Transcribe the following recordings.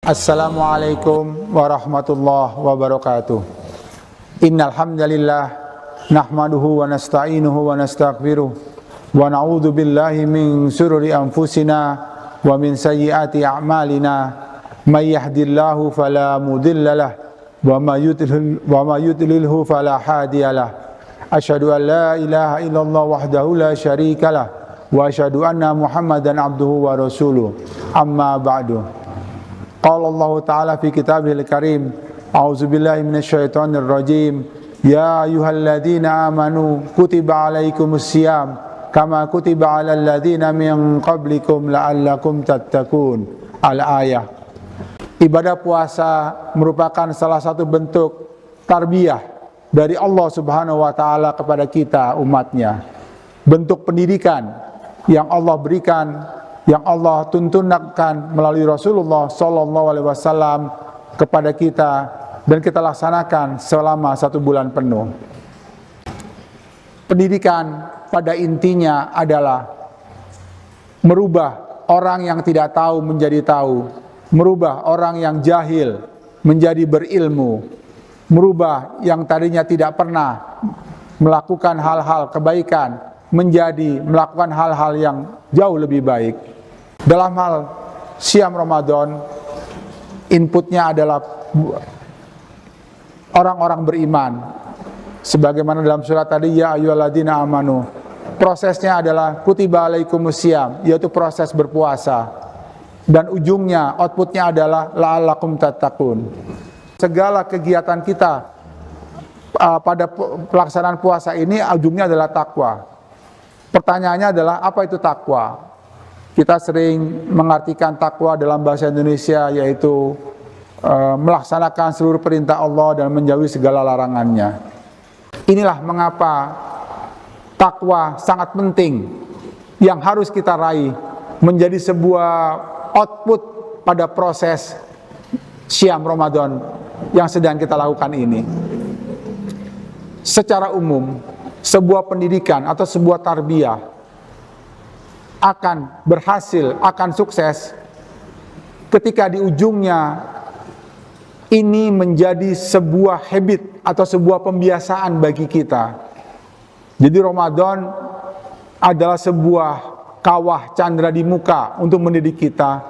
Assalamualaikum warahmatullahi wabarakatuh. Innal hamdalillah nahmaduhu wa nasta'inuhu wa nastaghfiruh wa na'udzu billahi min shururi anfusina wa min sayyiati a'malina. May yahdihillahu fala mudilla lahu wa may yudlilhu fala hadiyalah. Asyhadu an la ilaha illallah wahdahu la syarika lah wa asyhadu anna Muhammadan abduhu wa rasuluh. Amma ba'du. Qala Allah Ta'ala fi kitabihil karim, a'udzu billahi minasyaitonir rajim, ya ayyuhalladzina amanu kutiba alaikumus syiyam kama kutiba alal ladzina min qablikum la'allakum tattaqun. Al-ayah. Ibadah puasa merupakan salah satu bentuk tarbiyah dari Allah Subhanahu wa taala kepada kita umatnya. Bentuk pendidikan yang Allah berikan, yang Allah tuntunkan melalui Rasulullah Sallallahu Alaihi Wasallam kepada kita, dan kita laksanakan selama 1 bulan penuh. Pendidikan pada intinya adalah merubah orang yang tidak tahu menjadi tahu, merubah orang yang jahil menjadi berilmu, merubah yang tadinya tidak pernah melakukan hal-hal kebaikan menjadi melakukan hal-hal yang jauh lebih baik. Dalam hal Syam Ramadan, inputnya adalah orang-orang beriman. Sebagaimana dalam surat tadi, ya ayyuhalladzina amanu. Prosesnya adalah kutiba alaikumus syiyam, yaitu proses berpuasa. Dan ujungnya, outputnya adalah la'allakum tattaqun. Segala kegiatan kita pada pelaksanaan puasa ini, ujungnya adalah takwa. Pertanyaannya adalah, apa itu takwa? Kita sering mengartikan takwa dalam bahasa Indonesia yaitu melaksanakan seluruh perintah Allah dan menjauhi segala larangannya. Inilah mengapa takwa sangat penting yang harus kita raih menjadi sebuah output pada proses Syam Ramadan yang sedang kita lakukan ini. Secara umum, sebuah pendidikan atau sebuah tarbiyah akan berhasil, akan sukses ketika di ujungnya ini menjadi sebuah habit atau sebuah pembiasaan bagi kita. Jadi Ramadan adalah sebuah kawah candra di muka untuk mendidik kita.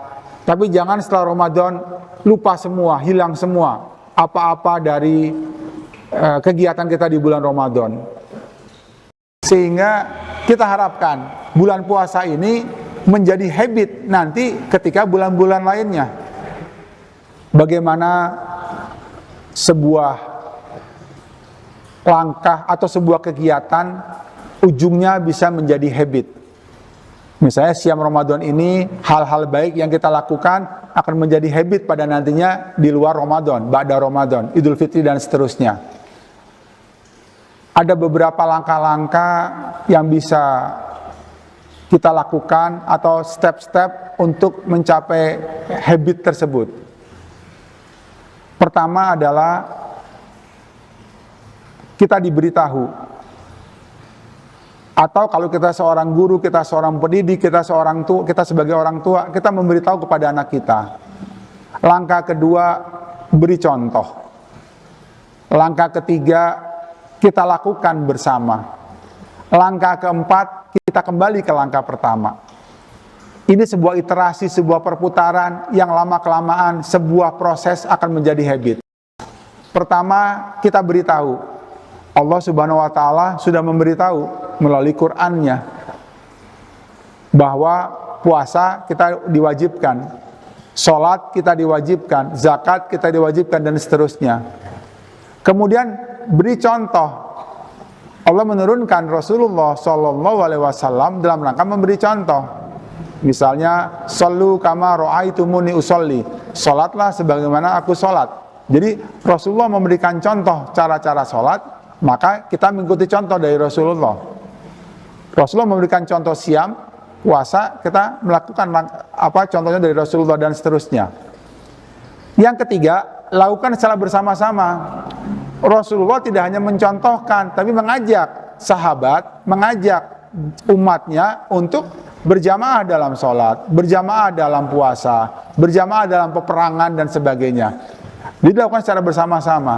Tapi jangan setelah Ramadan lupa semua, hilang semua apa-apa dari kegiatan kita di bulan Ramadan. Sehingga kita harapkan bulan puasa ini menjadi habit nanti ketika bulan-bulan lainnya. Bagaimana sebuah langkah atau sebuah kegiatan ujungnya bisa menjadi habit. Misalnya Syam Ramadan ini, hal-hal baik yang kita lakukan akan menjadi habit pada nantinya di luar Ramadan, ba'da Ramadan, Idul Fitri dan seterusnya. Ada beberapa langkah-langkah yang bisa kita lakukan atau step-step untuk mencapai habit tersebut. Pertama adalah kita diberitahu, atau kalau kita seorang guru, kita seorang pendidik, kita sebagai orang tua, kita memberitahu kepada anak kita. Langkah kedua, beri contoh. Langkah ketiga, kita lakukan bersama. Langkah keempat, kita kembali ke langkah pertama. Ini sebuah iterasi, sebuah perputaran yang lama-kelamaan sebuah proses akan menjadi habit. Pertama, kita beritahu. Allah Subhanahu wa taala sudah memberitahu melalui Qur'annya bahwa puasa kita diwajibkan, sholat kita diwajibkan, zakat kita diwajibkan, dan seterusnya. Kemudian beri contoh. Allah menurunkan Rasulullah Sallallahu Alaihi Wasallam dalam rangka memberi contoh. Misalnya, sallu kama ra'aitumuni usolli. Salatlah sebagaimana aku salat. Jadi Rasulullah memberikan contoh cara-cara salat, maka kita mengikuti contoh dari Rasulullah. Rasulullah memberikan contoh siam, puasa, kita melakukan contohnya dari Rasulullah dan seterusnya. Yang ketiga, lakukan secara bersama-sama. Rasulullah tidak hanya mencontohkan, tapi mengajak sahabat, mengajak umatnya untuk berjamaah dalam sholat, berjamaah dalam puasa, berjamaah dalam peperangan dan sebagainya. Dilakukan secara bersama-sama.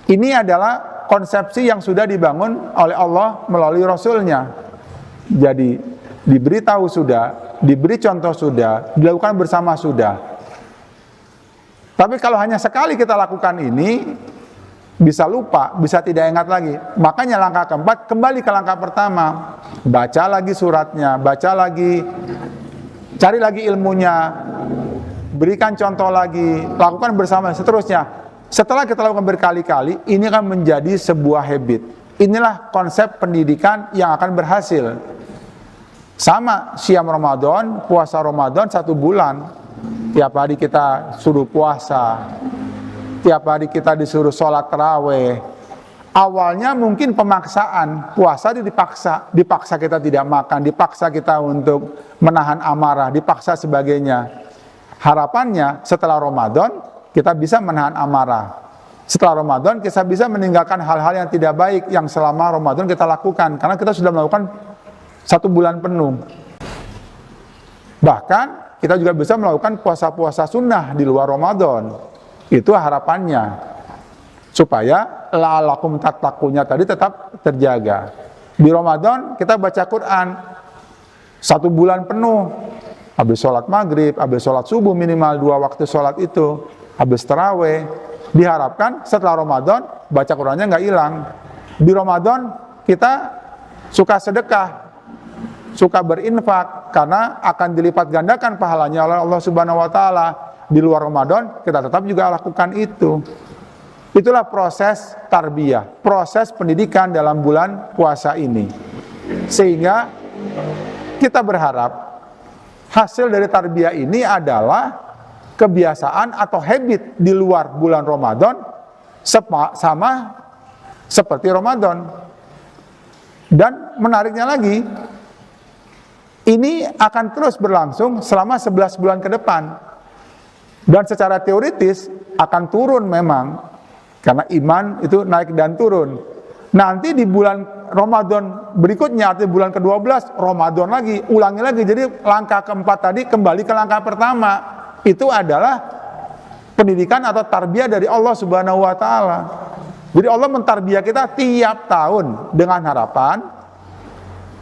Ini adalah konsepsi yang sudah dibangun oleh Allah melalui Rasul-Nya. Jadi diberitahu sudah, diberi contoh sudah, dilakukan bersama sudah. Tapi kalau hanya sekali kita lakukan ini, bisa lupa, bisa tidak ingat lagi. Makanya langkah keempat, kembali ke langkah pertama. Baca lagi suratnya, baca lagi, cari lagi ilmunya, berikan contoh lagi, lakukan bersama, seterusnya. Setelah kita lakukan berkali-kali, ini akan menjadi sebuah habit. Inilah konsep pendidikan yang akan berhasil. Sama siam Ramadan, puasa Ramadan 1 bulan. Tiap hari kita suruh puasa, tiap hari kita disuruh sholat tarawih. Awalnya mungkin pemaksaan, puasa dipaksa kita tidak makan, dipaksa kita untuk menahan amarah, dipaksa sebagainya. Harapannya setelah Ramadan kita bisa menahan amarah. Setelah Ramadan kita bisa meninggalkan hal-hal yang tidak baik yang selama Ramadan kita lakukan, karena kita sudah melakukan 1 bulan penuh. Bahkan kita juga bisa melakukan puasa-puasa sunnah di luar Ramadan. Itu harapannya, supaya la'alakum tattaqunya tadi tetap terjaga. Di Ramadan kita baca Quran 1 bulan penuh, habis sholat maghrib, habis sholat subuh minimal 2 waktu sholat itu, habis tarawih. Diharapkan setelah Ramadan baca Qurannya nggak hilang. Di Ramadan kita suka sedekah, suka berinfak, karena akan dilipat gandakan pahalanya oleh Allah Subhanahu Wa Taala. Di luar Ramadan kita tetap juga lakukan itu. Itulah proses tarbiyah, proses pendidikan dalam bulan puasa ini. Sehingga kita berharap hasil dari tarbiyah ini adalah kebiasaan atau habit di luar bulan Ramadan sama seperti Ramadan. Dan menariknya lagi, ini akan terus berlangsung selama 11 bulan ke depan. Dan secara teoritis akan turun memang, karena iman itu naik dan turun. Nanti di bulan Ramadan berikutnya, artinya bulan ke-12, Ramadan lagi, ulangi lagi. Jadi langkah keempat tadi kembali ke langkah pertama. Itu adalah pendidikan atau tarbiyah dari Allah Subhanahu Wa Taala. Jadi Allah mentarbiyah kita tiap tahun dengan harapan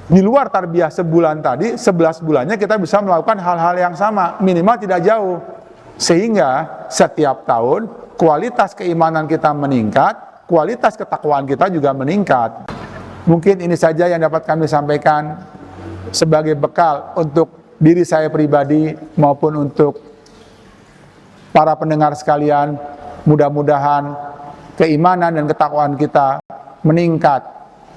di luar tarbiyah sebulan tadi, 11 bulannya kita bisa melakukan hal-hal yang sama, minimal tidak jauh. Sehingga setiap tahun kualitas keimanan kita meningkat, kualitas ketakwaan kita juga meningkat. Mungkin ini saja yang dapat kami sampaikan sebagai bekal untuk diri saya pribadi maupun untuk para pendengar sekalian. Mudah-mudahan keimanan dan ketakwaan kita meningkat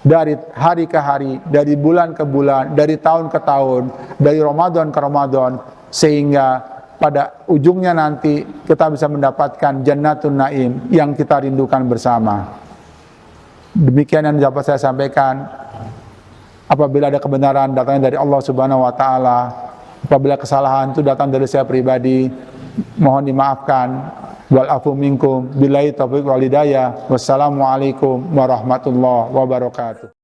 dari hari ke hari, dari bulan ke bulan, dari tahun ke tahun, dari Ramadan ke Ramadan, sehingga pada ujungnya nanti kita bisa mendapatkan Jannatun Naim yang kita rindukan bersama. Demikian yang dapat saya sampaikan. Apabila ada kebenaran datangnya dari Allah Subhanahu Wa Taala, apabila kesalahan itu datang dari saya pribadi, mohon dimaafkan. Wal afu minkum billahi taufiq wal hidayah. Wassalamualaikum warahmatullahi wabarakatuh.